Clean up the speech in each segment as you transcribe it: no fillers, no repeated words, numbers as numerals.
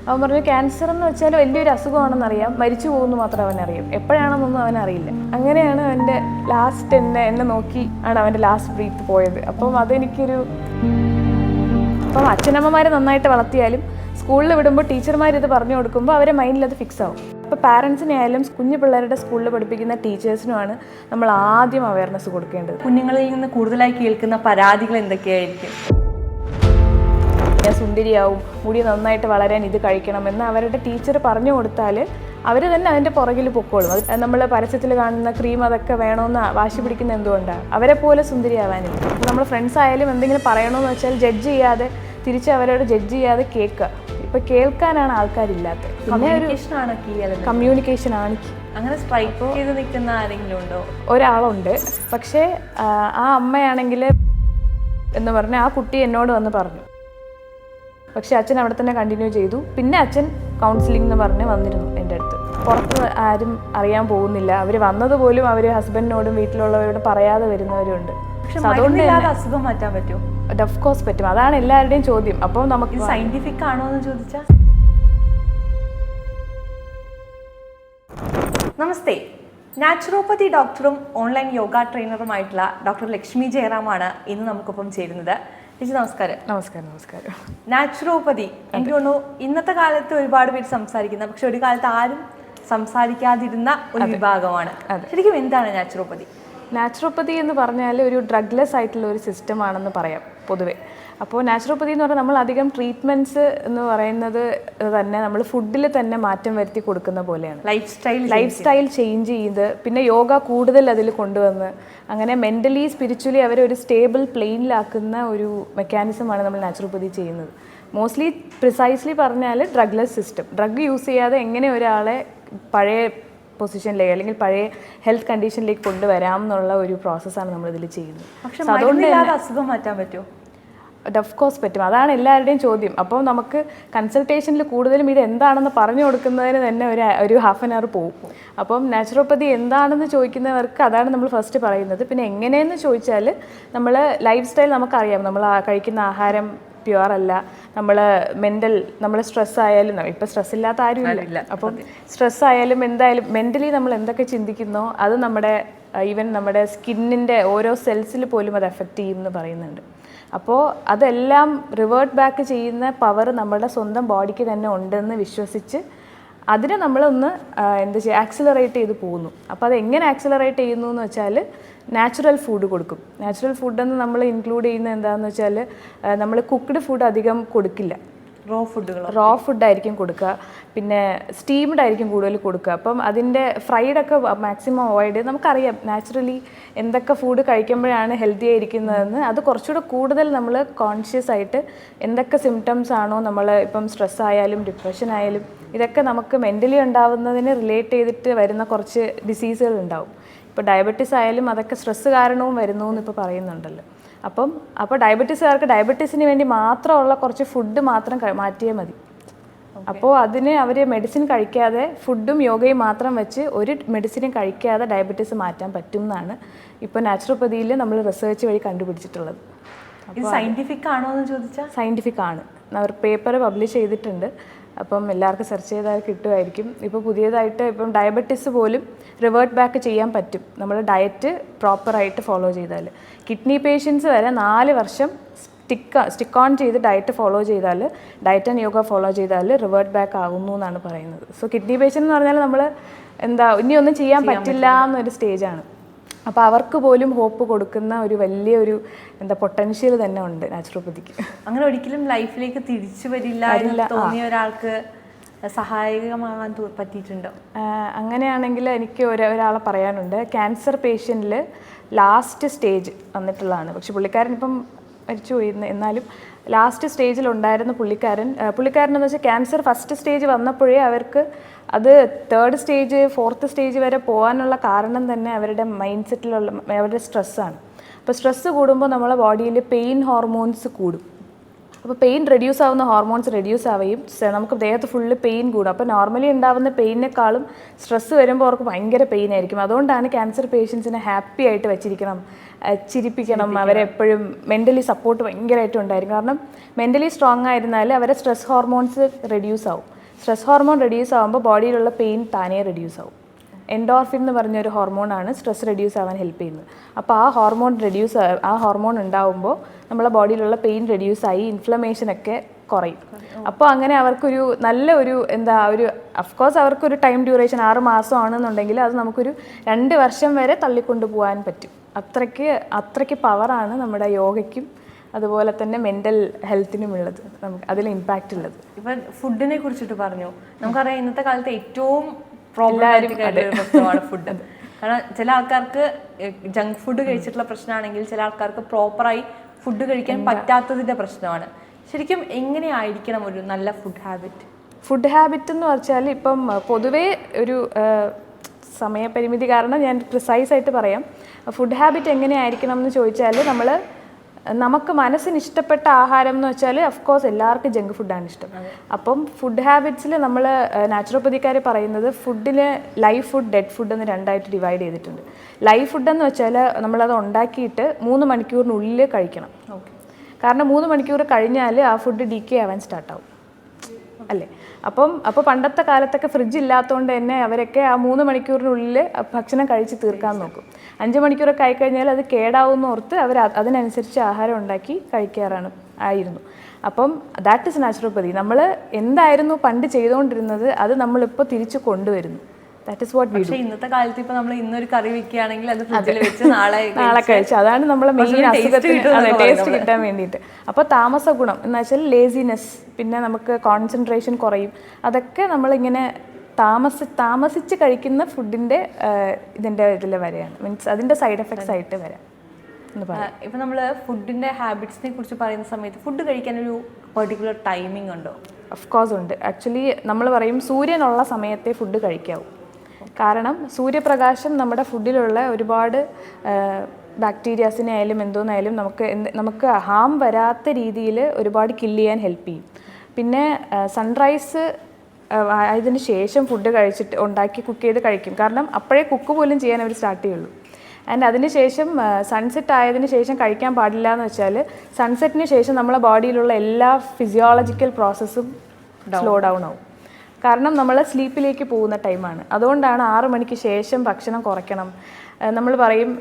അവൻ പറഞ്ഞു ക്യാൻസർ എന്ന് വെച്ചാൽ വലിയൊരു അസുഖമാണെന്നറിയാം, മരിച്ചു പോകുമെന്ന് മാത്രം അവനറിയാം, എപ്പോഴാണെന്നൊന്നും അവനറിയില്ല. അങ്ങനെയാണ് അവൻ്റെ ലാസ്റ്റ് എന്നെ നോക്കി ആണ് അവൻ്റെ ലാസ്റ്റ് ബ്രീത്ത് പോയത്. അപ്പം അതെനിക്കൊരു അപ്പം അച്ഛനമ്മമാരെ നന്നായിട്ട് വളർത്തിയാലും സ്കൂളിൽ വിടുമ്പോൾ ടീച്ചർമാർ ഇത് പറഞ്ഞു കൊടുക്കുമ്പോൾ അവരെ മൈൻഡിൽ അത് ഫിക്സ് ആവും. അപ്പോൾ പാരൻസിനെ ആയാലും കുഞ്ഞു പിള്ളേരുടെ സ്കൂളിൽ പഠിപ്പിക്കുന്ന ടീച്ചേഴ്സിനുമാണ് നമ്മൾ ആദ്യം അവയർനെസ് കൊടുക്കേണ്ടത്. കുഞ്ഞുങ്ങളിൽ നിന്ന് കൂടുതലായി കേൾക്കുന്ന പരാതികൾ എന്തൊക്കെയായിരിക്കും? ഞാൻ സുന്ദരിയാവും, മുടി നന്നായിട്ട് വളരാൻ ഇത് കഴിക്കണമെന്ന് അവരുടെ ടീച്ചർ പറഞ്ഞു കൊടുത്താൽ അവർ തന്നെ അതിൻ്റെ പുറകിൽ പൊക്കോളും. അത് നമ്മൾ പരസ്യത്തിൽ കാണുന്ന ക്രീം അതൊക്കെ വേണമെന്ന് വാശി പിടിക്കുന്ന എന്തുകൊണ്ടാണ്? അവരെ പോലെ സുന്ദരിയാവാനില്ല. നമ്മൾ ഫ്രണ്ട്സ് ആയാലും എന്തെങ്കിലും പറയണമെന്ന് വെച്ചാൽ ജഡ്ജ് ചെയ്യാതെ, തിരിച്ച് അവരോട് ജഡ്ജ് ചെയ്യാതെ കേൾക്കുക. ഇപ്പം കേൾക്കാനാണ് ആൾക്കാരില്ലാത്തത്. കമ്മ്യൂണിക്കേഷൻ ആണ്. അങ്ങനെ സ്ട്രൈക്ക് ചെയ്ത് നിൽക്കുന്ന ആരെങ്കിലും ഉണ്ടോ? ഒരാളുണ്ട്. പക്ഷേ ആ അമ്മയാണെങ്കിൽ എന്ന് പറഞ്ഞാൽ ആ കുട്ടി എന്നോട് വന്ന് പറഞ്ഞു. പക്ഷെ അച്ഛൻ അവിടെ തന്നെ കണ്ടിന്യൂ ചെയ്തു. പിന്നെ അച്ഛൻ കൗൺസിലിംഗ് എന്ന് പറഞ്ഞ് വന്നിരുന്നു എൻ്റെ അടുത്ത്. പുറത്ത് ആരും അറിയാൻ പോകുന്നില്ല. അവർ വന്നതുപോലും അവർ ഹസ്ബൻഡിനോടും വീട്ടിലുള്ളവരോടും പറയാതെ വരുന്നവരുണ്ട്. പക്ഷെ അതുകൊണ്ട് അസുഖം മാറ്റാൻ പറ്റുമോ? ഓഫ് കോഴ്സ് പറ്റും. അതാണ് എല്ലാവരുടെയും ചോദ്യം. അപ്പോൾ നമുക്ക് സയന്റിഫിക് ആണോ എന്ന് ചോദിച്ചാൽ. നമസ്തേ, നാച്ചുറോപ്പതി ഡോക്ടറും ഓൺലൈൻ യോഗ ട്രെയിനറുമായിട്ടുള്ള ഡോക്ടർ ലക്ഷ്മി ജയറാമാണ് ഇന്ന് നമുക്കൊപ്പം ചേരുന്നത്. ചേച്ചി നമസ്കാരം. നമസ്കാരം. നാച്ചുറോപ്പതി എനിക്ക് തോന്നുന്നു ഇന്നത്തെ കാലത്ത് ഒരുപാട് പേര് സംസാരിക്കുന്ന, പക്ഷെ ഒരു കാലത്ത് ആരും സംസാരിക്കാതിരുന്ന ഒരു വിഭാഗമാണ്. ശരിക്കും എന്താണ് നാച്ചുറോപ്പതി? നാച്ചുറോപ്പതി എന്ന് പറഞ്ഞാൽ ഒരു ഡ്രഗ്ലെസ് ആയിട്ടുള്ള ഒരു സിസ്റ്റമാണെന്ന് പറയാം പൊതുവെ. അപ്പോൾ നാച്ചുറോപ്പതി എന്ന് പറഞ്ഞാൽ നമ്മൾ അധികം ട്രീറ്റ്മെൻറ്റ്സ് എന്ന് പറയുന്നത് തന്നെ നമ്മൾ ഫുഡിൽ തന്നെ മാറ്റം വരുത്തി കൊടുക്കുന്ന പോലെയാണ്. ലൈഫ് സ്റ്റൈൽ ചേഞ്ച് ചെയ്ത് പിന്നെ യോഗ കൂടുതൽ അതിൽ കൊണ്ടുവന്ന് അങ്ങനെ മെൻ്റലി സ്പിരിച്വലി അവരെ ഒരു സ്റ്റേബിൾ പ്ലെയിനിലാക്കുന്ന ഒരു മെക്കാനിസമാണ് നമ്മൾ നാച്ചുറോപ്പതി ചെയ്യുന്നത്. മോസ്റ്റ്ലി പ്രിസൈസ്ലി പറഞ്ഞാൽ ഡ്രഗ്ലെസ് സിസ്റ്റം. ഡ്രഗ് യൂസ് ചെയ്യാതെ എങ്ങനെ ഒരാളെ പഴയ പൊസിഷനിലേക്ക് അല്ലെങ്കിൽ പഴയ ഹെൽത്ത് കണ്ടീഷനിലേക്ക് കൊണ്ടുവരാം എന്നുള്ള ഒരു പ്രോസസ്സാണ് നമ്മളിതിൽ ചെയ്യുന്നത്. പക്ഷെ അതുകൊണ്ട് അസുഖം മാറ്റാൻ പറ്റുമോ? ഓഫ് കോഴ്സ് പറ്റും. അതാണ് എല്ലാവരുടെയും ചോദ്യം. അപ്പോൾ നമുക്ക് കൺസൾട്ടേഷനിൽ കൂടുതലും ഇത് എന്താണെന്ന് പറഞ്ഞു കൊടുക്കുന്നതിന് തന്നെ ഒരു ഹാഫ് ആൻ അവർ പോകും. അപ്പം നാച്ചുറോപ്പതി എന്താണെന്ന് ചോദിക്കുന്നവർക്ക് അതാണ് നമ്മൾ ഫസ്റ്റ് പറയുന്നത്. പിന്നെ എങ്ങനെയെന്ന് ചോദിച്ചാൽ നമ്മൾ ലൈഫ് സ്റ്റൈൽ നമുക്കറിയാം. നമ്മൾ കഴിക്കുന്ന ആഹാരം പ്യുവർ അല്ല. നമ്മൾ സ്ട്രെസ് ആയാലും, ഇപ്പം സ്ട്രെസ് ഇല്ലാത്ത ആരും ഇല്ല. അപ്പം സ്ട്രെസ് ആയാലും എന്തായാലും മെൻ്റലി നമ്മൾ എന്തൊക്കെ ചിന്തിക്കുന്നോ അത് ഈവൻ നമ്മുടെ സ്കിന്നിൻ്റെ ഓരോ സെൽസിൽ പോലും അത് എഫക്റ്റ് ചെയ്യും എന്ന് പറയുന്നുണ്ട്. അപ്പോൾ അതെല്ലാം റിവേർട്ട് ബാക്ക് ചെയ്യുന്ന പവർ നമ്മുടെ സ്വന്തം ബോഡിക്ക് തന്നെ ഉണ്ടെന്ന് വിശ്വസിച്ച് അതിനെ നമ്മളൊന്ന് ആക്സിലറേറ്റ് ചെയ്ത് പോകുന്നു. അപ്പോൾ അത് എങ്ങനെ ആക്സിലറേറ്റ് ചെയ്യുന്നു എന്ന് വെച്ചാൽ നാച്ചുറൽ ഫുഡ് കൊടുക്കും. നാച്ചുറൽ ഫുഡെന്ന് നമ്മൾ ഇൻക്ലൂഡ് ചെയ്യുന്നത് എന്താണെന്ന് വെച്ചാൽ നമ്മൾ കുക്ക്ഡ് ഫുഡ് അധികം കൊടുക്കില്ല. റോ ഫുഡായിരിക്കും കൊടുക്കുക. പിന്നെ സ്റ്റീംഡ് ആയിരിക്കും കൂടുതൽ കൊടുക്കുക. അപ്പം അതിൻ്റെ ഫ്രൈഡൊക്കെ മാക്സിമം അവോയ്ഡ് ചെയ്ത് നമുക്കറിയാം നാച്ചുറലി എന്തൊക്കെ ഫുഡ് കഴിക്കുമ്പോഴാണ് ഹെൽത്തി ആയിരിക്കുന്നതെന്ന്. അത് കുറച്ചുകൂടെ കൂടുതൽ നമ്മൾ കോൺഷ്യസ് ആയിട്ട് എന്തൊക്കെ സിംറ്റംസ് ആണോ നമ്മൾ ഇപ്പം സ്ട്രെസ് ആയാലും ഡിപ്രഷൻ ആയാലും ഇതൊക്കെ നമുക്ക് മെൻ്റലി ഉണ്ടാവുന്നതിന് റിലേറ്റ് ചെയ്തിട്ട് വരുന്ന കുറച്ച് ഡിസീസുകൾ ഉണ്ടാവും. ഇപ്പോൾ ഡയബറ്റീസ് ആയാലും അതൊക്കെ സ്ട്രെസ് കാരണവും വരുന്നു എന്ന് ഇപ്പോൾ പറയുന്നുണ്ടല്ലോ. അപ്പോൾ ഡയബറ്റീസുകാർക്ക് ഡയബറ്റീസിന് വേണ്ടി മാത്രമുള്ള കുറച്ച് ഫുഡ് മാത്രം മാറ്റിയാൽ മതി. അപ്പോൾ അതിന് അവർ മെഡിസിൻ കഴിക്കാതെ ഫുഡും യോഗയും മാത്രം വെച്ച് ഒരു മെഡിസിനും കഴിക്കാതെ ഡയബറ്റീസ് മാറ്റാൻ പറ്റും എന്നാണ് ഇപ്പോൾ നാച്ചുറോപ്പതിയിൽ നമ്മൾ റിസർച്ച് വഴി കണ്ടുപിടിച്ചിട്ടുള്ളത്. സയൻറ്റിഫിക് ആണോ എന്ന് ചോദിച്ചാൽ സയൻറ്റിഫിക് ആണ്. അവർ പേപ്പർ പബ്ലിഷ് ചെയ്തിട്ടുണ്ട്. അപ്പം എല്ലാവർക്കും സെർച്ച് ചെയ്താൽ കിട്ടുമായിരിക്കും. ഇപ്പോൾ പുതിയതായിട്ട് ഇപ്പം ഡയബറ്റീസ് പോലും റിവേർട്ട് ബാക്ക് ചെയ്യാൻ പറ്റും നമ്മൾ ഡയറ്റ് പ്രോപ്പറായിട്ട് ഫോളോ ചെയ്താൽ. കിഡ്നി പേഷ്യൻസ് വരെ 4 വർഷം സ്റ്റിക്ക് ഓൺ ചെയ്ത് ഡയറ്റ് ഫോളോ ചെയ്താൽ, ഡയറ്റ് ആൻഡ് യോഗ ഫോളോ ചെയ്താൽ റിവേർട്ട് ബാക്ക് ആകുന്നു എന്നാണ് പറയുന്നത്. സോ കിഡ്നി പേഷ്യൻ്റ് എന്ന് പറഞ്ഞാൽ നമ്മൾ ഇനിയൊന്നും ചെയ്യാൻ പറ്റില്ല എന്നൊരു സ്റ്റേജാണ്. അപ്പോൾ അവർക്ക് പോലും ഹോപ്പ് കൊടുക്കുന്ന ഒരു വലിയൊരു പൊട്ടൻഷ്യൽ തന്നെ ഉണ്ട് നാച്ചുറോപ്പതിക്ക്. അങ്ങനെ ഒരിക്കലും ലൈഫിലേക്ക് തിരിച്ചു വരില്ല എന്ന് തോന്നിയ ഒരാൾക്ക് സഹായകമാകാൻ പറ്റിയിട്ടുണ്ടോ? അങ്ങനെയാണെങ്കിൽ എനിക്ക് ഒരാളെ പറയാനുണ്ട്. ക്യാൻസർ പേഷ്യൻറ്റിൽ ലാസ്റ്റ് സ്റ്റേജ് വന്നിട്ടുള്ളതാണ്. പക്ഷെ പുള്ളിക്കാരൻ ഇപ്പം മരിച്ചുപോയി. എന്നാലും ലാസ്റ്റ് സ്റ്റേജിലുണ്ടായിരുന്ന പുള്ളിക്കാരനെന്ന് വെച്ചാൽ ക്യാൻസർ ഫസ്റ്റ് സ്റ്റേജ് വന്നപ്പോഴേ അവർക്ക് അത് 3rd സ്റ്റേജ് 4th സ്റ്റേജ് വരെ പോകാനുള്ള കാരണം തന്നെ അവരുടെ മൈൻഡ് സെറ്റിലുള്ള അവരുടെ സ്ട്രെസ്സാണ്. അപ്പോൾ സ്ട്രെസ്സ് കൂടുമ്പോൾ നമ്മളെ ബോഡിയിൽ പെയിൻ ഹോർമോൺസ് കൂടും. അപ്പോൾ പെയിൻ റെഡ്യൂസ് ആവുന്ന ഹോർമോൺസ് റെഡ്യൂസ് ആവുകയും നമുക്ക് ദേഹത്ത് ഫുള്ള് പെയിൻ കൂടും. അപ്പോൾ നോർമലി ഉണ്ടാവുന്ന പെയിനേക്കാളും സ്ട്രെസ്സ് വരുമ്പോൾ അവർക്ക് ഭയങ്കര പെയിൻ ആയിരിക്കും. അതുകൊണ്ടാണ് ക്യാൻസർ പേഷ്യൻസിനെ ഹാപ്പി ആയിട്ട് വെച്ചിരിക്കണം, ചിരിപ്പിക്കണം, അവരെ എപ്പോഴും മെൻ്റലി സപ്പോർട്ട് ഭയങ്കരമായിട്ടും ഉണ്ടായിരിക്കും. കാരണം മെൻ്റലി സ്ട്രോങ് ആയിരുന്നാൽ അവരെ സ്ട്രെസ് ഹോർമോൺസ് റെഡ്യൂസ് ആവും. സ്ട്രെസ് ഹോർമോൺ റെഡ്യൂസ് ആകുമ്പോൾ ബോഡിയിലുള്ള പെയിൻ താനേ റെഡ്യൂസ് ആവും. എൻഡോർഫിൻ എന്ന് പറഞ്ഞൊരു ഹോർമോണാണ് സ്ട്രെസ് റെഡ്യൂസ് ആവാൻ ഹെൽപ്പ് ചെയ്യുന്നത്. അപ്പോൾ ആ ഹോർമോൺ ഉണ്ടാവുമ്പോൾ നമ്മളെ ബോഡിയിലുള്ള പെയിൻ റെഡ്യൂസായി ഇൻഫ്ലമേഷനൊക്കെ കുറയും. അപ്പോൾ അങ്ങനെ അവർക്കൊരു നല്ലൊരു അഫ്കോഴ്സ് അവർക്കൊരു ടൈം ഡ്യൂറേഷൻ 6 മാസമാണെന്നുണ്ടെങ്കിൽ അത് നമുക്കൊരു 2 വർഷം വരെ തള്ളിക്കൊണ്ടു പോകാൻ പറ്റും. അത്രയ്ക്ക് പവറാണ് നമ്മുടെ യോഗയ്ക്കും അതുപോലെ തന്നെ മെൻ്റൽ ഹെൽത്തിനും ഉള്ളത്, നമുക്ക് അതിൽ ഇമ്പാക്റ്റ് ഉള്ളത്. ഇപ്പം ഫുഡിനെ കുറിച്ചിട്ട് പറഞ്ഞു. നമുക്കറിയാം ഇന്നത്തെ കാലത്ത് ഏറ്റവും പ്രോബ്ലമാറ്റിക് ആയിട്ടുള്ള പ്രശ്നമാണ് ഫുഡ്. കാരണം ചില ആൾക്കാർക്ക് ജങ്ക് ഫുഡ് കഴിച്ചിട്ടുള്ള പ്രശ്നമാണെങ്കിൽ ചില ആൾക്കാർക്ക് പ്രോപ്പറായി ഫുഡ് കഴിക്കാൻ പറ്റാത്തതിൻ്റെ പ്രശ്നമാണ്. ശരിക്കും എങ്ങനെയായിരിക്കണം ഒരു നല്ല ഫുഡ് ഹാബിറ്റ്? ഫുഡ് ഹാബിറ്റ് എന്ന് വെച്ചാൽ ഇപ്പം പൊതുവേ ഒരു സമയപരിമിതി കാരണം ഞാൻ പ്രിസൈസ് ആയിട്ട് പറയാം. ഫുഡ് ഹാബിറ്റ് എങ്ങനെയായിരിക്കണം എന്ന് ചോദിച്ചാൽ നമുക്ക് മനസ്സിന് ഇഷ്ടപ്പെട്ട ആഹാരം എന്ന് വെച്ചാൽ അഫ്കോഴ്സ് എല്ലാവർക്കും ജങ്ക് ഫുഡാണ് ഇഷ്ടം. അപ്പം ഫുഡ് ഹാബിറ്റ്സിൽ നമ്മൾ നാച്ചുറോപ്പതിക്കാർ പറയുന്നത് ഫുഡിന് ലൈവ് ഫുഡ്, ഡെഡ് ഫുഡ് എന്ന് 2ആയിട്ട് ഡിവൈഡ് ചെയ്തിട്ടുണ്ട്. ലൈവ് ഫുഡ് എന്ന് വെച്ചാൽ നമ്മളത് ഉണ്ടാക്കിയിട്ട് 3 മണിക്കൂറിനുള്ളിൽ കഴിക്കണം. കാരണം 3 മണിക്കൂർ കഴിഞ്ഞാൽ ആ ഫുഡ് ഡീക്കേ ആവാൻ സ്റ്റാർട്ടാവും അല്ലേ. അപ്പോൾ പണ്ടത്തെ കാലത്തൊക്കെ ഫ്രിഡ്ജ് ഇല്ലാത്തതുകൊണ്ട് തന്നെ അവരൊക്കെ ആ 3 മണിക്കൂറിനുള്ളിൽ ഭക്ഷണം കഴിച്ച് തീർക്കാൻ നോക്കും. 5 മണിക്കൂറൊക്കെ ആയിക്കഴിഞ്ഞാൽ അത് കേടാവുമെന്ന് ഓർത്ത് അവർ അതിനനുസരിച്ച് ആഹാരം ഉണ്ടാക്കി കഴിക്കാറായിരുന്നു. അപ്പം ദാറ്റ് ഇസ് നാച്ചുറോപ്പതി. നമ്മൾ എന്തായിരുന്നു പണ്ട് ചെയ്തുകൊണ്ടിരുന്നത് അത് നമ്മളിപ്പോൾ തിരിച്ചു കൊണ്ടുവരുന്നു. That is what we do. ഇന്നത്തെ കാലത്ത് ഇപ്പോൾ നമ്മൾ ഇന്നൊരു കറി വെക്കുകയാണെങ്കിൽ അത് ഫ്രിഡ്ജിൽ വെച്ച് നാളെ കഴിച്ചു. അതാണ് നമ്മളെ മെയിൻ അസുഖത്തിന് ടേസ്റ്റ് കിട്ടാൻ വേണ്ടിയിട്ട്. അപ്പോൾ താമസ ഗുണം എന്ന് വെച്ചാൽ ലേസിനെസ്, പിന്നെ നമുക്ക് കോൺസെൻട്രേഷൻ കുറയും. അതൊക്കെ നമ്മളിങ്ങനെ താമസിച്ച് കഴിക്കുന്ന ഫുഡിൻ്റെ ഇതിൽ വരെയാണ്, മീൻസ് അതിൻ്റെ സൈഡ് എഫക്ട്സ് ആയിട്ട് വരാം എന്ന് പറയാം. ഇപ്പം നമ്മൾ ഫുഡിൻ്റെ ഹാബിറ്റ്സിനെ കുറിച്ച് പറയുന്ന സമയത്ത് ഫുഡ് കഴിക്കാനൊരു പെർട്ടിക്കുലർ ടൈമിംഗ് ഉണ്ടോ? ഓഫ് കോഴ്സ് ഉണ്ട്. ആക്ച്വലി നമ്മൾ പറയും സൂര്യനുള്ള സമയത്തെ ഫുഡ് കഴിക്കാവൂ. കാരണം സൂര്യപ്രകാശം നമ്മുടെ ഫുഡിലുള്ള ഒരുപാട് ബാക്ടീരിയാസിനെ ആയാലും എന്തോന്നായാലും നമുക്ക് ഹാം വരാത്ത രീതിയിൽ ഒരുപാട് കില്ല് ചെയ്യാൻ ഹെൽപ്പ് ചെയ്യും. പിന്നെ സൺറൈസ് ആയതിന് ശേഷം ഫുഡ് കഴിച്ചിട്ട് ഉണ്ടാക്കി കുക്ക് ചെയ്ത് കഴിക്കും. കാരണം അപ്പോഴേ കുക്ക് പോലും ചെയ്യാൻ അവർ സ്റ്റാർട്ട് ചെയ്യുള്ളൂ. ആൻഡ് അതിനുശേഷം സൺസെറ്റ് ആയതിനു ശേഷം കഴിക്കാൻ പാടില്ല എന്ന് വെച്ചാൽ സൺസെറ്റിന് ശേഷം നമ്മളെ ബോഡിയിലുള്ള എല്ലാ ഫിസിയോളജിക്കൽ പ്രോസസ്സും സ്ലോ ഡൗൺ ആവും. കാരണം നമ്മൾ സ്ലീപ്പിലേക്ക് പോകുന്ന ടൈമാണ്. അതുകൊണ്ടാണ് 6 മണിക്ക് ശേഷം ഭക്ഷണം കുറയ്ക്കണം. നമ്മൾ പറയും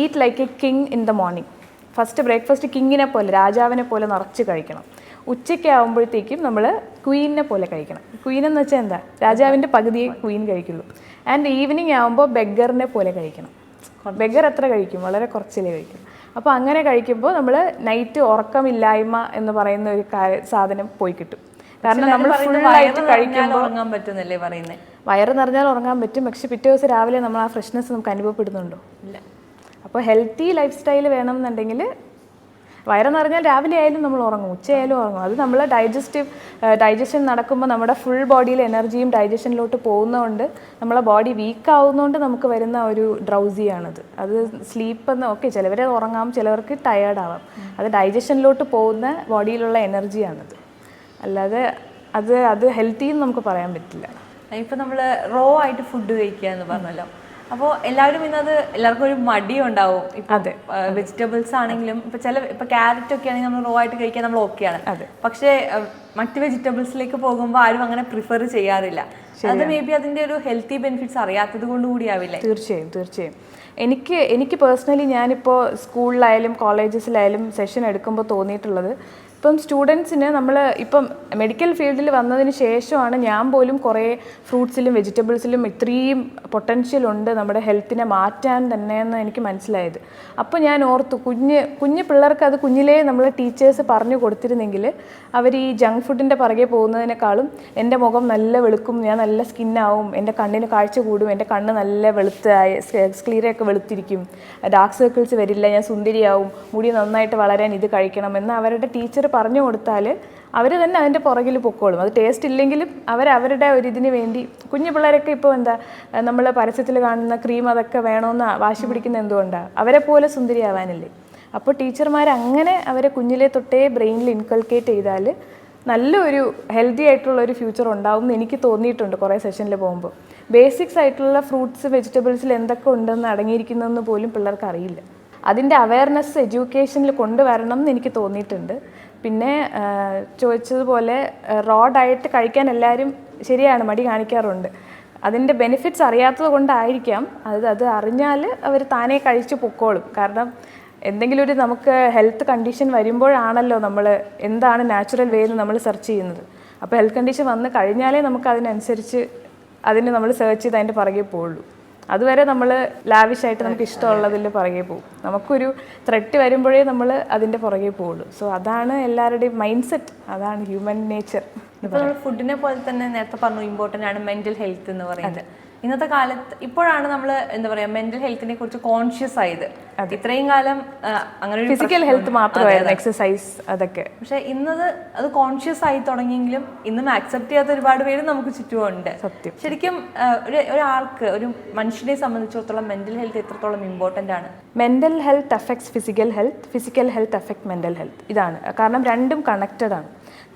eat like a king in the morning. First breakfast കിങ്ങിനെ പോലെ, രാജാവിനെ പോലെ നിറച്ച് കഴിക്കണം. ഉച്ചയ്ക്ക് ആകുമ്പോഴത്തേക്കും നമ്മൾ ക്വീനിനെ പോലെ കഴിക്കണം. ക്വീൻ എന്ന് വെച്ചാൽ എന്താ, രാജാവിൻ്റെ പകുതിയെ ക്വീൻ കഴിക്കുള്ളൂ. ആൻഡ് ഈവനിങ് ആകുമ്പോൾ ബെഗറിനെ പോലെ കഴിക്കണം. ബെഗർ എത്ര കഴിക്കും? വളരെ കുറച്ചിലേ കഴിക്കും. അപ്പോൾ അങ്ങനെ കഴിക്കുമ്പോൾ നമ്മൾ നൈറ്റ് ഉറക്കമില്ലായ്മ എന്ന് പറയുന്ന ഒരു സാധനം പോയി കിട്ടും. കാരണം നമ്മൾ ഫുള്ളായിട്ട് കഴിക്കുമ്പോൾ ഉറങ്ങാൻ പറ്റുന്നല്ലേ പറയുന്നത്. വയറ് നിറഞ്ഞാൽ ഉറങ്ങാൻ പറ്റും, പക്ഷെ പിറ്റേ ദിവസം രാവിലെ നമ്മൾ ആ ഫ്രഷ്നെസ് നമുക്ക് അനുഭവപ്പെടുന്നുണ്ടോ? ഇല്ല. അപ്പോൾ ഹെൽത്തി ലൈഫ് സ്റ്റൈൽ വേണമെന്നുണ്ടെങ്കിൽ വയറ് നിറഞ്ഞാൽ രാവിലെ ആയാലും നമ്മൾ ഉറങ്ങും, ഉച്ചയായാലും ഉറങ്ങും. അത് നമ്മൾ ഡൈജഷൻ നടക്കുമ്പോൾ നമ്മുടെ ഫുൾ ബോഡിയിൽ എനർജിയും ഡൈജഷനിലോട്ട് പോകുന്നതുകൊണ്ട് നമ്മളെ ബോഡി വീക്ക് ആവുന്നതുകൊണ്ട് നമുക്ക് വരുന്ന ഒരു ഡ്രൗസിയാണത്. അത് സ്ലീപ്പ് എന്ന് ഓക്കെ, ചിലവർ ഉറങ്ങാം, ചിലവർക്ക് ടയേർഡ് ആവാം. അത് ഡൈജഷനിലോട്ട് പോകുന്ന ബോഡിയിലുള്ള എനർജിയാണത്. അല്ലാതെ അത് ഹെൽത്തി എന്ന് നമുക്ക് പറയാൻ പറ്റില്ല. ഇപ്പം നമ്മൾ റോ ആയിട്ട് ഫുഡ് കഴിക്കുക എന്ന് പറഞ്ഞല്ലോ. അപ്പോൾ എല്ലാവരും എല്ലാവർക്കും ഒരു മടി ഉണ്ടാവും. അതെ, വെജിറ്റബിൾസ് ആണെങ്കിലും ഇപ്പൊ ക്യാരറ്റ് ഒക്കെ ആണെങ്കിൽ നമ്മൾ റോ ആയിട്ട് കഴിക്കാൻ നമ്മൾ ഓക്കെയാണ്. പക്ഷേ മറ്റ് വെജിറ്റബിൾസിലേക്ക് പോകുമ്പോൾ ആരും അങ്ങനെ പ്രിഫർ ചെയ്യാറില്ല. അത് മേ ബി അതിന്റെ ഒരു ഹെൽത്തി ബെനിഫിറ്റ്സ് അറിയാത്തത് കൊണ്ട് കൂടിയാവില്ലേ? തീർച്ചയായും. എനിക്ക് പേഴ്സണലി ഞാനിപ്പോൾ സ്കൂളിലായാലും കോളേജസിലായാലും സെഷൻ എടുക്കുമ്പോൾ തോന്നിയിട്ടുള്ളത്, ഇപ്പം സ്റ്റുഡൻസിന് ഇപ്പം മെഡിക്കൽ ഫീൽഡിൽ വന്നതിന് ശേഷമാണ് ഞാൻ പോലും കുറേ ഫ്രൂട്ട്സിലും വെജിറ്റബിൾസിലും ഇത്രയും പൊട്ടൻഷ്യൽ ഉണ്ട് നമ്മുടെ ഹെൽത്തിനെ മാറ്റാൻ തന്നെയെന്ന് എനിക്ക് മനസ്സിലായത്. അപ്പോൾ ഞാൻ ഓർത്തു, കുഞ്ഞു പിള്ളേർക്ക് അത് കുഞ്ഞിലേ നമ്മൾ ടീച്ചേഴ്സ് പറഞ്ഞു കൊടുത്തിരുന്നെങ്കിൽ അവർ ഈ ജങ്ക് ഫുഡിൻ്റെ പുറകെ പോകുന്നതിനേക്കാളും എൻ്റെ മുഖം നല്ല വെളുക്കും, ഞാൻ നല്ല സ്കിന്നാവും, എൻ്റെ കണ്ണിന് കാഴ്ച കൂടും, എൻ്റെ കണ്ണ് നല്ല സ്ക്ലീറയൊക്കെ വെളുത്തിരിക്കും, ഡാർക്ക് സർക്കിൾസ് വരില്ല, ഞാൻ സുന്ദരിയാവും, മുടി നന്നായിട്ട് വളരാൻ ഇത് കഴിക്കണമെന്ന് അവരുടെ ടീച്ചർ പറഞ്ഞു കൊടുത്താൽ അവർ തന്നെ അതിൻ്റെ പുറകിൽ പൊക്കോളും. അത് ടേസ്റ്റ് ഇല്ലെങ്കിലും അവരുടെ ഒരു ഇതിന് വേണ്ടി. കുഞ്ഞു പിള്ളേരൊക്കെ ഇപ്പോൾ നമ്മൾ പരസ്യത്തിൽ കാണുന്ന ക്രീം അതൊക്കെ വേണമെന്ന് വാശി പിടിക്കുന്ന എന്തുകൊണ്ടാണ്? അവരെ പോലെ സുന്ദരിയാവാനല്ലേ. അപ്പോൾ ടീച്ചർമാർ അങ്ങനെ അവരെ കുഞ്ഞിലെ തൊട്ടേ ബ്രെയിനിൽ ഇൻകൾക്കേറ്റ് ചെയ്താൽ നല്ലൊരു ഹെൽത്തി ആയിട്ടുള്ളൊരു ഫ്യൂച്ചർ ഉണ്ടാവും എന്ന് എനിക്ക് തോന്നിയിട്ടുണ്ട് കുറേ സെഷനിൽ പോകുമ്പോൾ. ബേസിക്സ് ആയിട്ടുള്ള ഫ്രൂട്ട്സ് വെജിറ്റബിൾസിൽ എന്തൊക്കെ ഉണ്ടെന്ന് അടങ്ങിയിരിക്കുന്നതെന്ന് പോലും പിള്ളേർക്ക് അറിയില്ല. അതിൻ്റെ അവയർനെസ് എഡ്യൂക്കേഷനിൽ കൊണ്ടുവരണം എന്ന് എനിക്ക് തോന്നിയിട്ടുണ്ട്. പിന്നെ ചോദിച്ചതുപോലെ റോ ഡയറ്റ് കഴിക്കാൻ എല്ലാവരും ശരിയാണ് മടി കാണിക്കാറുണ്ട്. അതിൻ്റെ ബെനിഫിറ്റ്സ് അറിയാത്തത് കൊണ്ടായിരിക്കാം. അത് അറിഞ്ഞാൽ അവർ താനേ കഴിച്ച് പൊക്കോളും. കാരണം എന്തെങ്കിലും ഒരു നമുക്ക് ഹെൽത്ത് കണ്ടീഷൻ വരുമ്പോഴാണല്ലോ നമ്മൾ എന്താണ് നാച്ചുറൽ വേ എന്ന് നമ്മൾ സെർച്ച് ചെയ്യുന്നത്. അപ്പോൾ ഹെൽത്ത് കണ്ടീഷൻ വന്ന് കഴിഞ്ഞാലേ നമുക്ക് അതിനനുസരിച്ച് നമ്മൾ സെർച്ച് ചെയ്ത് അതിൻ്റെ പുറകെ പോവുള്ളൂ. അതുവരെ നമ്മൾ ലാവിഷായിട്ട് നമുക്ക് ഇഷ്ടമുള്ളതിൽ പുറകെ പോകും. നമുക്കൊരു ത്രെറ്റ് വരുമ്പോഴേ നമ്മൾ അതിൻ്റെ പുറകെ പോവുള്ളൂ. സോ അതാണ് എല്ലാവരുടെയും മൈൻഡ് സെറ്റ്, അതാണ് ഹ്യൂമൻ നേച്ചർ. ഇപ്പോൾ നമ്മൾ ഫുഡിനെ പോലെ തന്നെ നേരത്തെ പറഞ്ഞു ഇമ്പോർട്ടൻ്റ് ആണ് മെൻ്റൽ ഹെൽത്ത് എന്ന് പറയുന്നത്. ഇന്നത്തെ കാലത്ത് ഇപ്പോഴാണ് നമ്മൾ എന്താ പറയുക മെൻ്റൽ ഹെൽത്തിനെ കുറിച്ച് കോൺഷ്യസ് ആയത്. ഇത്രയും കാലം അങ്ങനെ ഫിസിക്കൽ ഹെൽത്ത് മാത്രമായിരുന്നു, എക്സസൈസ് അതൊക്കെ. പക്ഷെ അത് കോൺഷ്യസ് ആയി തുടങ്ങിയെങ്കിലും ഇന്നും ആക്സെപ്റ്റ് ചെയ്യാത്ത ഒരുപാട് പേര് നമുക്ക് ചുറ്റുമുണ്ട്. സത്യം. ശരിക്കും ഒരാൾക്ക് ഒരു മനുഷ്യനെ സംബന്ധിച്ചിടത്തോളം മെൻ്റൽ ഹെൽത്ത് എത്രത്തോളം ഇമ്പോർട്ടൻ്റ് ആണ്? Mental health affects physical health, physical health affect mental health. ഇതാണ് കാരണം രണ്ടും കണക്റ്റഡ് ആണ്.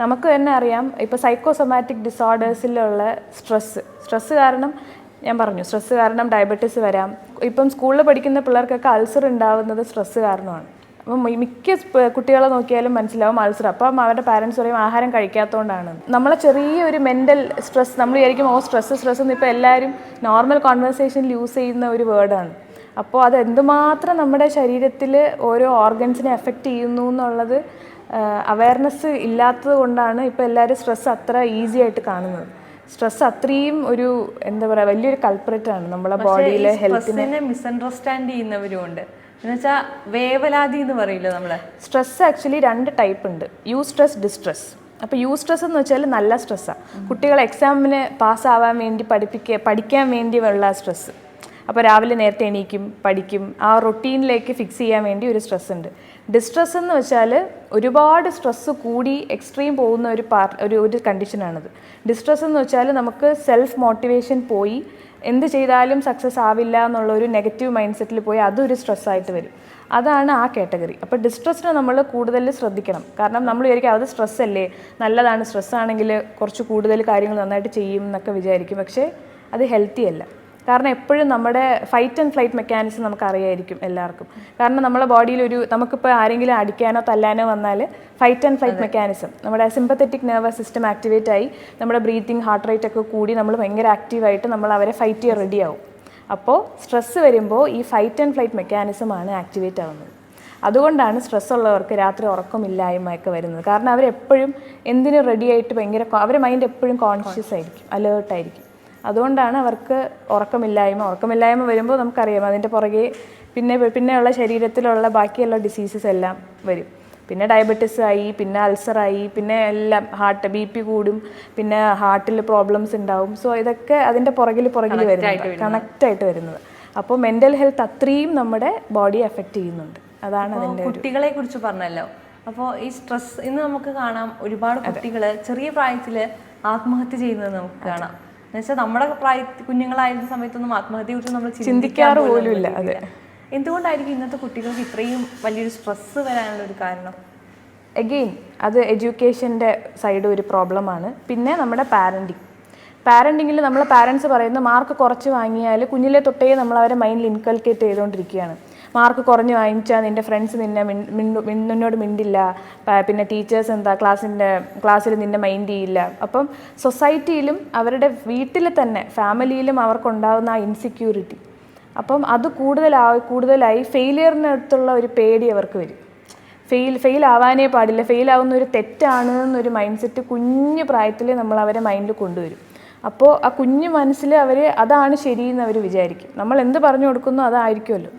നമുക്ക് തന്നെ അറിയാം, ഇപ്പോൾ സൈക്കോസൊമാറ്റിക് ഡിസോർഡേഴ്സിലുള്ള സ്ട്രെസ്സ് കാരണം ഞാൻ പറഞ്ഞു, സ്ട്രെസ്സ് കാരണം ഡയബറ്റീസ് വരാം. ഇപ്പം സ്കൂളിൽ പഠിക്കുന്ന പിള്ളേർക്കൊക്കെ അൾസർ ഉണ്ടാവുന്നത് സ്ട്രെസ്സ് കാരണമാണ്. അപ്പം മിക്ക കുട്ടികളെ നോക്കിയാലും മനസ്സിലാവും അൾസർ. അപ്പം അവരുടെ പാരൻസ് പറയും ആഹാരം കഴിക്കാത്തതുകൊണ്ടാണ്. നമ്മളെ ചെറിയൊരു മെൻ്റൽ സ്ട്രെസ് നമ്മൾ വിചാരിക്കും സ്ട്രെസ് എന്ന് ഇപ്പോൾ എല്ലാവരും നോർമൽ കോൺവെർസേഷനിൽ യൂസ് ചെയ്യുന്ന ഒരു വേർഡാണ്. അപ്പോൾ അത് എന്തുമാത്രം നമ്മുടെ ശരീരത്തിൽ ഓരോ ഓർഗൻസിനെ എഫക്റ്റ് ചെയ്യുന്നു എന്നുള്ളത് അവയർനെസ് ഇല്ലാത്തത് കൊണ്ടാണ് ഇപ്പോൾ എല്ലാവരും സ്ട്രെസ് അത്ര ഈസി ആയിട്ട് കാണുന്നത്. സ്ട്രെസ് അത്രയും ഒരു എന്താ പറയുക വലിയൊരു കൾപ്രിറ്റാണ് നമ്മളെ ബോഡിയിലെ ഹെൽത്തിനെ. മിസ്അണ്ടർസ്റ്റാൻഡ് ചെയ്യുന്നവരുമുണ്ട്. എന്നുവെച്ചാൽ വേവലാതി എന്ന് പറയില്ല നമ്മൾ. സ്ട്രെസ് ആക്ച്വലി 2 ടൈപ്പ് ഉണ്ട്, യൂസ്ട്രെസ്, ഡിസ്ട്രെസ്. അപ്പോൾ യൂസ്ട്രെസ് എന്ന് വെച്ചാൽ നല്ല സ്ട്രെസ്സാണ്. കുട്ടികൾ എക്സാമിന് പാസ്സാവാൻ വേണ്ടി പഠിക്കാൻ വേണ്ടിയുള്ള സ്ട്രെസ്സ്. അപ്പോൾ രാവിലെ നേരത്തെ എണീക്കും, പഠിക്കും, ആ റൊട്ടീനിലേക്ക് ഫിക്സ് ചെയ്യാൻ വേണ്ടി ഒരു സ്ട്രെസ് ഉണ്ട്. ഡിസ്ട്രെസ് എന്ന് വെച്ചാൽ ഒരുപാട് സ്ട്രെസ്സ് കൂടി എക്സ്ട്രീം പോകുന്ന ഒരു കണ്ടീഷനാണിത്. ഡിസ്ട്രെസ് എന്ന് വെച്ചാൽ നമുക്ക് സെൽഫ് മോട്ടിവേഷൻ പോയി എന്ത് ചെയ്താലും സക്സസ് ആവില്ല എന്നുള്ള ഒരു നെഗറ്റീവ് മൈൻഡ് സെറ്റിൽ പോയി അതൊരു സ്ട്രെസ്സായിട്ട് വരും. അതാണ് ആ കാറ്റഗറി. അപ്പോൾ ഡിസ്ട്രെസ്സിനെ നമ്മൾ കൂടുതൽ ശ്രദ്ധിക്കണം. കാരണം നമ്മൾ വിചാരിക്കും അത് സ്ട്രെസ് അല്ലേ, നല്ലതാണ്, സ്ട്രെസ്സാണെങ്കിൽ കുറച്ച് കൂടുതൽ കാര്യങ്ങൾ നന്നായിട്ട് ചെയ്യും എന്നൊക്കെ വിചാരിക്കും. പക്ഷേ അത് ഹെൽത്തി അല്ല. കാരണം എപ്പോഴും നമ്മുടെ ഫൈറ്റ് ആൻഡ് ഫ്ലൈറ്റ് മെക്കാനിസം നമുക്ക് അറിയായിരിക്കും എല്ലാവർക്കും. കാരണം നമ്മുടെ ബോഡിയിൽ നമുക്കിപ്പോൾ ആരെങ്കിലും അടിക്കാനോ തല്ലാനോ വന്നാൽ ഫൈറ്റ് ആൻഡ് ഫ്ലൈറ്റ് മെക്കാനിസം, നമ്മുടെ സിമ്പത്തറ്റിക് നെർവസ് സിസ്റ്റം ആക്ടിവേറ്റ് ആയി നമ്മുടെ ബ്രീത്തിങ്, ഹാർട്ട് റേറ്റ് ഒക്കെ കൂടി നമ്മൾ ഭയങ്കര ആക്റ്റീവായിട്ട് നമ്മൾ അവരെ ഫൈറ്റ് ചെയ്യാൻ റെഡിയാവും. അപ്പോൾ സ്ട്രെസ്സ് വരുമ്പോൾ ഈ ഫൈറ്റ് ആൻഡ് ഫ്ലൈറ്റ് മെക്കാനിസമാണ് ആക്ടിവേറ്റ് ആവുന്നത്. അതുകൊണ്ടാണ് സ്ട്രെസ് ഉള്ളവർക്ക് രാത്രി ഉറക്കമില്ലായ്മയൊക്കെ വരുന്നത്. കാരണം അവരെപ്പോഴും എന്തിനും റെഡിയായിട്ട് അവരുടെ മൈൻഡ് എപ്പോഴും കോൺഷ്യസ് ആയിരിക്കും, അലേർട്ടായിരിക്കും. അതുകൊണ്ടാണ് അവർക്ക് ഉറക്കമില്ലായ്മ വരുമ്പോൾ നമുക്കറിയാം അതിൻ്റെ പുറകെ പിന്നെയുള്ള ശരീരത്തിലുള്ള ബാക്കിയുള്ള ഡിസീസസ് എല്ലാം വരും. പിന്നെ ഡയബറ്റീസ് ആയി, പിന്നെ അൾസറായി, പിന്നെ എല്ലാം BP കൂടും, പിന്നെ ഹാർട്ടിൽ പ്രോബ്ലംസ് ഉണ്ടാവും. സോ ഇതൊക്കെ അതിൻ്റെ പുറകിൽ വരുന്നത്, കണക്റ്റായിട്ട് വരുന്നത്. അപ്പോൾ മെൻ്റൽ ഹെൽത്ത് അത്രയും നമ്മുടെ ബോഡിയെ എഫക്റ്റ് ചെയ്യുന്നുണ്ട്. അതാണ് അതിൻ്റെ. കുട്ടികളെ കുറിച്ച് പറഞ്ഞല്ലോ. അപ്പോൾ ഈ സ്ട്രെസ് ഇന്ന് നമുക്ക് കാണാം, ഒരുപാട് കുട്ടികൾ ചെറിയ പ്രായത്തിൽ ആത്മഹത്യ ചെയ്യുന്നത് നമുക്ക് കാണാം. എന്നുവെച്ചാൽ നമ്മുടെ കുഞ്ഞുങ്ങളായിരുന്ന സമയത്തൊന്നും ആത്മഹത്യയെക്കുറിച്ച് നമ്മൾ ചിന്തിക്കാറ് പോലും ഇല്ല. അതെ. എന്തുകൊണ്ടായിരിക്കും ഇന്നത്തെ കുട്ടികൾക്ക് ഇത്രയും വലിയൊരു സ്ട്രെസ്സ് വരാനുള്ള ഒരു കാരണം? എഗെയിൻ അത് എഡ്യൂക്കേഷൻ്റെ സൈഡ് ഒരു പ്രോബ്ലമാണ്. പിന്നെ നമ്മുടെ പാരൻറ്റിങ്ങിൽ നമ്മളെ പാരൻസ് പറയുന്ന മാർക്ക് കുറച്ച് വാങ്ങിയാൽ കുഞ്ഞിലെ തൊട്ടേ നമ്മൾ അവരെ മൈൻഡിൽ ഇൻകൾക്കേറ്റ് ചെയ്തുകൊണ്ടിരിക്കുകയാണ്. മാർക്ക് കുറഞ്ഞ് വാങ്ങിച്ചാൽ നിൻ്റെ ഫ്രണ്ട്സ് നിന്നോട് മിണ്ടില്ല, പിന്നെ ടീച്ചേഴ്സ് ക്ലാസ്സിൽ നിന്നെ മൈൻഡ് ചെയ്യില്ല. അപ്പം സൊസൈറ്റിയിലും അവരുടെ വീട്ടിൽ തന്നെ ഫാമിലിയിലും അവർക്കുണ്ടാകുന്ന ആ ഇൻസെക്യൂരിറ്റി, അപ്പം അത് കൂടുതലായി ഫെയിലിയറിനടുത്തുള്ള ഒരു പേടി അവർക്ക് വരും. ഫെയിൽ ആവാനേ പാടില്ല, ഫെയിലാവുന്ന ഒരു തെറ്റാണ് എന്നൊരു മൈൻഡ് സെറ്റ് കുഞ്ഞു പ്രായത്തിൽ നമ്മൾ അവരെ മൈൻഡിൽ കൊണ്ടുവരും. അപ്പോൾ ആ കുഞ്ഞു മനസ്സിൽ അതാണ് ശരിയെന്ന് അവർ വിചാരിക്കും. നമ്മൾ എന്ത് പറഞ്ഞു കൊടുക്കുന്നോ അതായിരിക്കുമല്ലോ.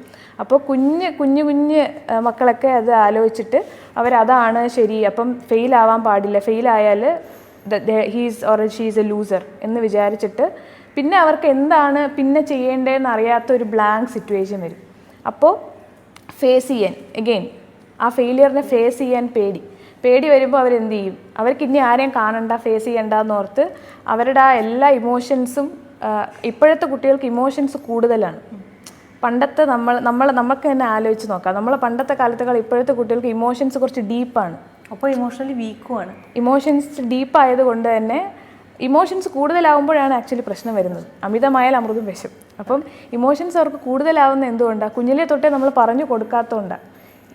അപ്പോൾ കുഞ്ഞ് മക്കളൊക്കെ അത് ആലോചിച്ചിട്ട് അവരതാണ് ശരി, അപ്പം ഫെയിലാവാൻ പാടില്ല, ഫെയിലായാൽ he's or she's a loser എന്ന് വിചാരിച്ചിട്ട് പിന്നെ അവർക്ക് എന്താണ് പിന്നെ ചെയ്യേണ്ടതെന്ന് അറിയാത്ത ഒരു ബ്ലാങ്ക് സിറ്റുവേഷൻ വരും. അപ്പോൾ ഫേസ് ചെയ്യാൻ എഗെയിൻ ആ ഫെയിലിയറിനെ ഫേസ് ചെയ്യാൻ പേടി വരുമ്പോൾ അവരെന്ത് ചെയ്യും? അവർക്ക് ഇനി ആരെയും കാണണ്ട, ഫേസ് ചെയ്യണ്ടെന്ന് ഓർത്ത് അവരുടെ ആ എല്ലാ ഇമോഷൻസും, ഇപ്പോഴത്തെ കുട്ടികൾക്ക് ഇമോഷൻസ് കൂടുതലാണ്. പണ്ടത്തെ നമുക്ക് തന്നെ ആലോചിച്ച് നോക്കാം. നമ്മളെ പണ്ടത്തെ കാലത്തേക്കാൾ ഇപ്പോഴത്തെ കുട്ടികൾക്ക് ഇമോഷൻസ് കുറച്ച് ഡീപ്പാണ്. അപ്പോൾ ഇമോഷണലി വീക്കുമാണ്. ഇമോഷൻസ് ഡീപ്പായതുകൊണ്ട് തന്നെ ഇമോഷൻസ് കൂടുതലാവുമ്പോഴാണ് ആക്ച്വലി പ്രശ്നം വരുന്നത്. അമിതമായാൽ അമൃതും വിഷം. അപ്പം ഇമോഷൻസ് അവർക്ക് കൂടുതലാവുന്ന എന്തുകൊണ്ടാണ്? കുഞ്ഞിലെ തൊട്ടേ നമ്മൾ പറഞ്ഞു കൊടുക്കാത്തതുകൊണ്ടാണ്.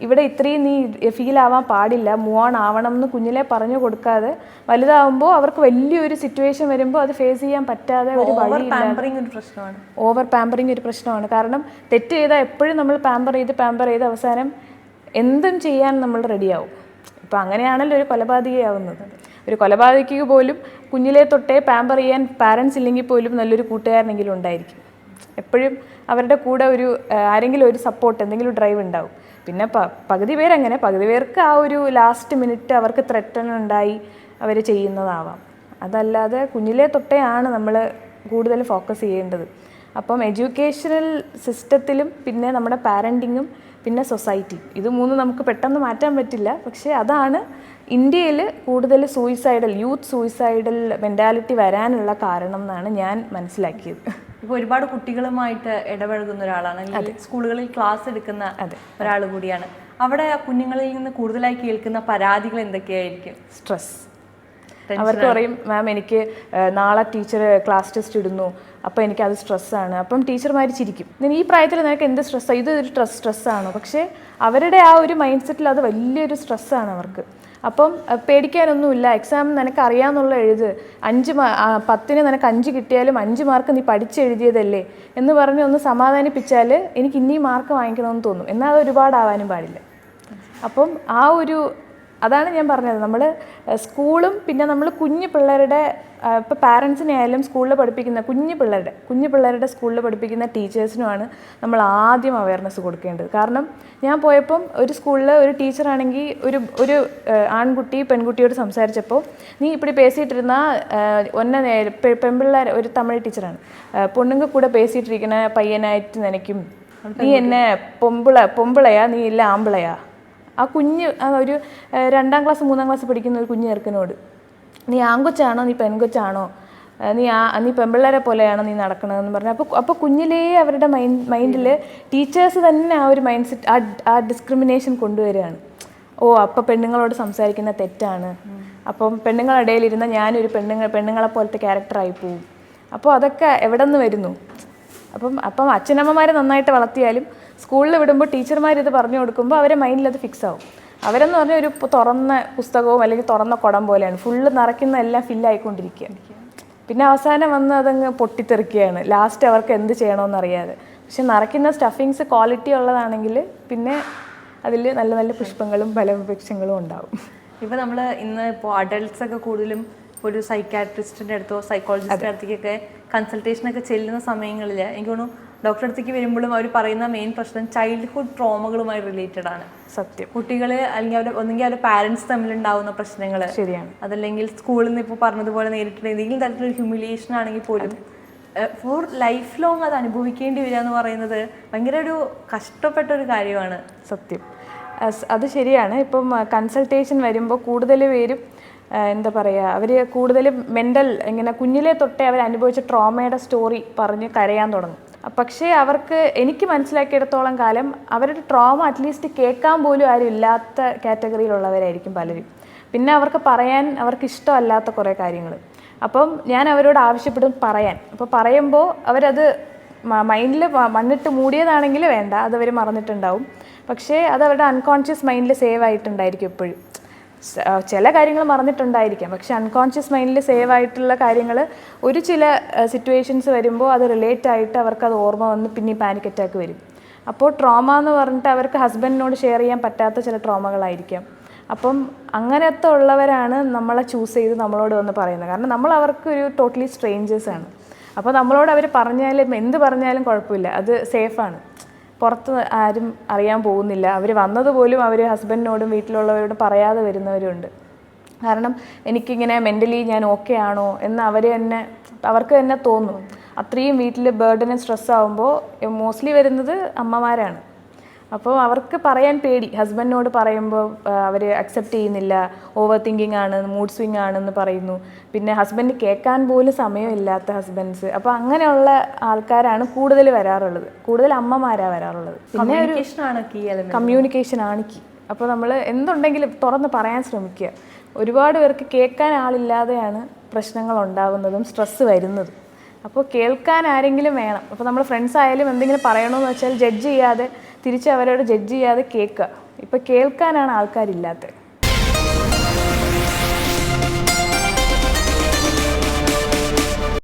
ഇവിടെ ഇത്രയും നീ ഫീൽ ആവാൻ പാടില്ല, മൂവ് ഓൺ ആവണം എന്ന് കുഞ്ഞിലെ പറഞ്ഞു കൊടുക്കാതെ വലുതാവുമ്പോൾ അവർക്ക് വലിയൊരു സിറ്റുവേഷൻ വരുമ്പോൾ അത് ഫേസ് ചെയ്യാൻ പറ്റാതെ ഒരു ഓവർ പാമ്പറിങ് ഒരു പ്രശ്നമാണ്. കാരണം തെറ്റ് ചെയ്താൽ എപ്പോഴും നമ്മൾ പാമ്പർ ചെയ്ത് അവസാനം എന്തും ചെയ്യാൻ നമ്മൾ റെഡിയാവും. ഇപ്പം അങ്ങനെയാണല്ലോ ഒരു കൊലപാതകയാവുന്നത്. ഒരു കൊലപാതകിക്ക് പോലും കുഞ്ഞിലെ തൊട്ടേ പാമ്പർ ചെയ്യാൻ പാരൻസ് ഇല്ലെങ്കിൽ പോലും നല്ലൊരു കൂട്ടുകാരനെങ്കിലും ഉണ്ടായിരിക്കും. എപ്പോഴും അവരുടെ കൂടെ ഒരു ആരെങ്കിലും ഒരു സപ്പോർട്ട്, എന്തെങ്കിലും ഡ്രൈവ് ഉണ്ടാവും. പിന്നെ പകുതി പേരങ്ങനെ, പകുതി പേർക്ക് ആ ഒരു ലാസ്റ്റ് മിനിറ്റ് അവർക്ക് ത്രെട്ടൺ ഉണ്ടായി അവർ ചെയ്യുന്നതാവാം. അതല്ലാതെ കുഞ്ഞിലെ തൊട്ടേ ആണ് നമ്മൾ കൂടുതൽ ഫോക്കസ് ചെയ്യേണ്ടത്. അപ്പം എഡ്യൂക്കേഷണൽ സിസ്റ്റത്തിലും പിന്നെ നമ്മുടെ പാരൻറ്റിങ്ങും പിന്നെ സൊസൈറ്റി, ഇത് മൂന്നും നമുക്ക് പെട്ടെന്ന് മാറ്റാൻ പറ്റില്ല. പക്ഷേ അതാണ് ഇന്ത്യയിൽ കൂടുതൽ യൂത്ത് സൂയിസൈഡൽ മെൻറ്റാലിറ്റി വരാനുള്ള കാരണം എന്നാണ് ഞാൻ മനസ്സിലാക്കിയത്. ഇപ്പോൾ ഒരുപാട് കുട്ടികളുമായിട്ട് ഇടപഴകുന്ന ഒരാളാണ്, സ്കൂളുകളിൽ ക്ലാസ് എടുക്കുന്ന ഒരാൾ കൂടിയാണ്. അവിടെ കുഞ്ഞുങ്ങളിൽ നിന്ന് കൂടുതലായി കേൾക്കുന്ന പരാതികൾ എന്തൊക്കെയായിരിക്കും? സ്ട്രെസ്. അവർക്ക് പറയും, മാം എനിക്ക് നാളെ ടീച്ചർ ക്ലാസ് ടെസ്റ്റ് ഇടുന്നു, അപ്പോൾ എനിക്കത് സ്ട്രെസ്സാണ്. അപ്പം ടീച്ചർമാർ ചിരിക്കും, ഈ പ്രായത്തിൽ നിനക്ക് എന്ത് സ്ട്രെസ്സാണ്, ഇതൊരു സ്ട്രെസ്സാണോ? പക്ഷേ അവരുടെ ആ ഒരു മൈൻഡ് സെറ്റിൽ അത് വലിയൊരു സ്ട്രെസ്സാണ് അവർക്ക്. അപ്പം പേടിക്കാനൊന്നുമില്ല, എക്സാം നിനക്ക് അറിയാമെന്നുള്ള എഴുത്, 10 നിനക്ക് 5 കിട്ടിയാലും 5 മാർക്ക് നീ പഠിച്ചെഴുതിയതല്ലേ എന്ന് പറഞ്ഞ് ഒന്ന് സമാധാനിപ്പിച്ചാൽ എനിക്ക് ഇനിയും മാർക്ക് വാങ്ങിക്കണമെന്ന് തോന്നും. എന്നാൽ അത് ഒരുപാടാവാനും പാടില്ല. അപ്പം അതാണ് ഞാൻ പറഞ്ഞത്, നമ്മൾ സ്കൂളും പിന്നെ നമ്മൾ കുഞ്ഞു പിള്ളേരുടെ, ഇപ്പോൾ പാരൻസിനെ ആയാലും സ്കൂളിൽ പഠിപ്പിക്കുന്ന കുഞ്ഞു പിള്ളേരുടെ സ്കൂളിൽ പഠിപ്പിക്കുന്ന ടീച്ചേഴ്സിനുമാണ് നമ്മൾ ആദ്യം അവയർനെസ് കൊടുക്കേണ്ടത്. കാരണം ഞാൻ പോയപ്പം ഒരു സ്കൂളിൽ ഒരു ടീച്ചറാണെങ്കിൽ ഒരു ആൺകുട്ടി പെൺകുട്ടിയോട് സംസാരിച്ചപ്പോൾ, നീ ഇപ്പടി പേസിയിട്ടിരുന്ന പെൺപിള്ളേർ, ഒരു തമിഴ് ടീച്ചറാണ്, പൊണ്ണുങ്ക കൂടെ പേസിയിട്ടിരിക്കുന്ന പയ്യനായിട്ട് നനയ്ക്കും, നീ എന്നെ പൊമ്പിളയാ, നീ ഇല്ല ആമ്പിളയാ. ആ കുഞ്ഞ് ഒരു 2ാം ക്ലാസ് 3ാം ക്ലാസ് പഠിക്കുന്ന ഒരു കുഞ്ഞു ചെറുക്കനോട്, നീ ആൺകൊച്ചാണോ നീ പെൺകൊച്ചാണോ, നീ പെൺപിള്ളേരെ പോലെയാണോ നീ നടക്കണമെന്ന് പറഞ്ഞാൽ, അപ്പോൾ കുഞ്ഞിലേ അവരുടെ മൈൻഡിൽ ടീച്ചേഴ്സ് തന്നെ ആ ഒരു മൈൻഡ് സെറ്റ്, ആ ഡിസ്ക്രിമിനേഷൻ കൊണ്ടുവരികയാണ്. അപ്പോൾ പെണ്ണുങ്ങളോട് സംസാരിക്കുന്ന തെറ്റാണ്, അപ്പം പെണ്ണുങ്ങളുടെ ഇടയിലിരുന്ന ഞാനൊരു പെണ്ണുങ്ങളെ പോലത്തെ ക്യാരക്ടറായി പോവും. അപ്പോൾ അതൊക്കെ എവിടെ നിന്ന് വരുന്നു? അപ്പം അച്ഛനമ്മമാരെ നന്നായിട്ട് വളർത്തിയാലും സ്കൂളിൽ വിടുമ്പോൾ ടീച്ചർമാർ ഇത് പറഞ്ഞു കൊടുക്കുമ്പോൾ അവരെ മൈൻഡിൽ അത് ഫിക്സ് ആവും. അവരെന്ന് പറഞ്ഞാൽ ഒരു തുറന്ന പുസ്തകവും അല്ലെങ്കിൽ തുറന്ന കുടം പോലെയാണ്, ഫുള്ള് നിറയ്ക്കുന്ന എല്ലാം ഫില്ലായിക്കൊണ്ടിരിക്കുക. പിന്നെ അവസാനം വന്ന് അതങ്ങ് പൊട്ടിത്തെറിക്കുകയാണ് ലാസ്റ്റ് അവർക്ക് എന്ത് ചെയ്യണമെന്നറിയാതെ. പക്ഷെ നിറയ്ക്കുന്ന സ്റ്റഫിങ്സ് ക്വാളിറ്റി ഉള്ളതാണെങ്കിൽ പിന്നെ അതിൽ നല്ല നല്ല പുഷ്പങ്ങളും ഫലവൃക്ഷങ്ങളും ഉണ്ടാവും. ഇപ്പോൾ നമ്മൾ ഇന്ന് അഡൾട്ട്സ് ഒക്കെ കൂടുതലും ഒരു സൈക്കാട്രിസ്റ്റിൻ്റെ അടുത്തോ സൈക്കോളജിസ്റ്റിൻ്റെ അടുത്തേക്കൊക്കെ കൺസൾട്ടേഷനൊക്കെ ചെല്ലുന്ന സമയങ്ങളിൽ എനിക്ക് തോന്നുന്നു ഡോക്ടറെ അടുത്തേക്ക് വരുമ്പോഴും അവർ പറയുന്ന മെയിൻ പ്രശ്നം ചൈൽഡ്ഹുഡ് ട്രോമകളുമായി റിലേറ്റഡ് ആണ്. സത്യം. കുട്ടികൾ അല്ലെങ്കിൽ ഒന്നെങ്കിൽ അവരുടെ പാരൻസ് തമ്മിലുണ്ടാവുന്ന പ്രശ്നങ്ങൾ, ശരിയാണ്, അതല്ലെങ്കിൽ സ്കൂളിൽ നിന്ന് ഇപ്പോൾ പറഞ്ഞതുപോലെ നേരിട്ട് ഏതെങ്കിലും തരത്തിലൊരു ഹ്യൂമിലിയേഷൻ ആണെങ്കിൽ പോലും ഫോർ ലൈഫ് ലോങ് അത് അനുഭവിക്കേണ്ടി വരിക എന്ന് പറയുന്നത് ഭയങ്കര ഒരു കഷ്ടപ്പെട്ട ഒരു കാര്യമാണ്. സത്യം, അത് ശരിയാണ്. ഇപ്പം കൺസൾട്ടേഷൻ വരുമ്പോൾ കൂടുതൽ പേരും എന്താ പറയുക, അവർ കൂടുതൽ മെൻ്റൽ ഇങ്ങനെ കുഞ്ഞിലെ തൊട്ടേ അവർ അനുഭവിച്ച ട്രോമയുടെ സ്റ്റോറി പറഞ്ഞ് കരയാൻ തുടങ്ങും. പക്ഷേ അവർക്ക്, എനിക്ക് മനസ്സിലാക്കിയിടത്തോളം കാലം അവരുടെ ട്രോമ അറ്റ്ലീസ്റ്റ് കേൾക്കാൻ പോലും ആരും ഇല്ലാത്ത കാറ്റഗറിയിലുള്ളവരായിരിക്കും പലരും. പിന്നെ അവർക്ക് പറയാൻ അവർക്ക് ഇഷ്ടമല്ലാത്ത കുറേ കാര്യങ്ങൾ. അപ്പം ഞാൻ അവരോട് ആവശ്യപ്പെടും പറയാൻ. അപ്പോൾ പറയുമ്പോൾ അവരത് മൈൻഡിൽ മണ്ണിട്ട് മൂടിയതാണെങ്കിൽ വേണ്ട, അതവർ മറന്നിട്ടുണ്ടാവും. പക്ഷേ അത് അവരുടെ അൺകോൺഷ്യസ് മൈൻഡിൽ സേവ് ആയിട്ടുണ്ടായിരിക്കും എപ്പോഴും. ചില കാര്യങ്ങൾ മറന്നിട്ടുണ്ടായിരിക്കാം, പക്ഷെ അൺകോൺഷ്യസ് മൈൻഡിൽ സേവ് ആയിട്ടുള്ള കാര്യങ്ങൾ ചില സിറ്റുവേഷൻസ് വരുമ്പോൾ അത് റിലേറ്റ് ആയിട്ട് അവർക്കത് ഓർമ്മ വന്ന് പിന്നെ പാനിക് അറ്റാക്ക് വരും. അപ്പോൾ ട്രോമ എന്ന് പറഞ്ഞിട്ട് അവർക്ക് ഹസ്ബൻഡിനോട് ഷെയർ ചെയ്യാൻ പറ്റാത്ത ചില ട്രോമകളായിരിക്കാം. അപ്പം അങ്ങനത്തെ ഉള്ളവരാണ് നമ്മളെ ചൂസ് ചെയ്ത് നമ്മളോട് വന്ന് പറയുന്നത്. കാരണം നമ്മൾ അവർക്ക് ഒരു ടോട്ടലി സ്ട്രേഞ്ചേഴ്സാണ്. അപ്പോൾ നമ്മളോട് അവർ പറഞ്ഞാലും എന്ത് പറഞ്ഞാലും കുഴപ്പമില്ല, അത് സേഫാണ്, പുറത്ത് ആരും അറിയാൻ പോകുന്നില്ല. അവർ വന്നതുപോലും അവർ ഹസ്ബൻഡിനോടും വീട്ടിലുള്ളവരോടും പറയാതെ വരുന്നവരുണ്ട്. കാരണം എനിക്കിങ്ങനെ മെൻ്റലി ഞാൻ ഓക്കെ ആണോ എന്ന് അവർക്ക് തന്നെ തോന്നും. അത്രയും വീട്ടിൽ ബേർഡനും സ്ട്രെസ് ആകുമ്പോൾ മോസ്റ്റ്ലി വരുന്നത് അമ്മമാരാണ്. അപ്പോൾ അവർക്ക് പറയാൻ പേടി. ഹസ്ബൻഡിനോട് പറയുമ്പോൾ അവർ അക്സെപ്റ്റ് ചെയ്യുന്നില്ല, ഓവർ തിങ്കിങ് ആണ്, മൂഡ് സ്വിങ് ആണെന്ന് പറയുന്നു. പിന്നെ ഹസ്ബൻഡ് കേൾക്കാൻ പോലും സമയമില്ലാത്ത ഹസ്ബൻഡ്സ്. അപ്പോൾ അങ്ങനെയുള്ള ആൾക്കാരാണ് കൂടുതൽ വരാറുള്ളത്, കൂടുതൽ അമ്മമാരാണ് വരാറുള്ളത്. പിന്നെ കമ്മ്യൂണിക്കേഷൻ ആണ് കീ. അപ്പോൾ നമ്മൾ എന്തുണ്ടെങ്കിലും തുറന്ന് പറയാൻ ശ്രമിക്കുക. ഒരുപാട് പേർക്ക് കേൾക്കാൻ ആളില്ലാതെയാണ് പ്രശ്നങ്ങൾ ഉണ്ടാകുന്നതും സ്ട്രെസ്സ് വരുന്നതും. അപ്പോൾ കേൾക്കാൻ ആരെങ്കിലും വേണം. അപ്പോൾ നമ്മൾ ഫ്രണ്ട്സ് ആയാലും എന്തെങ്കിലും പറയണമെന്ന് വെച്ചാൽ ജഡ്ജ് ചെയ്യാതെ, തിരിച്ച് അവരോട് ജഡ്ജ് ചെയ്യാതെ കേൾക്കുക. ഇപ്പം കേൾക്കാനാണ് ആൾക്കാരില്ലാത്തത്.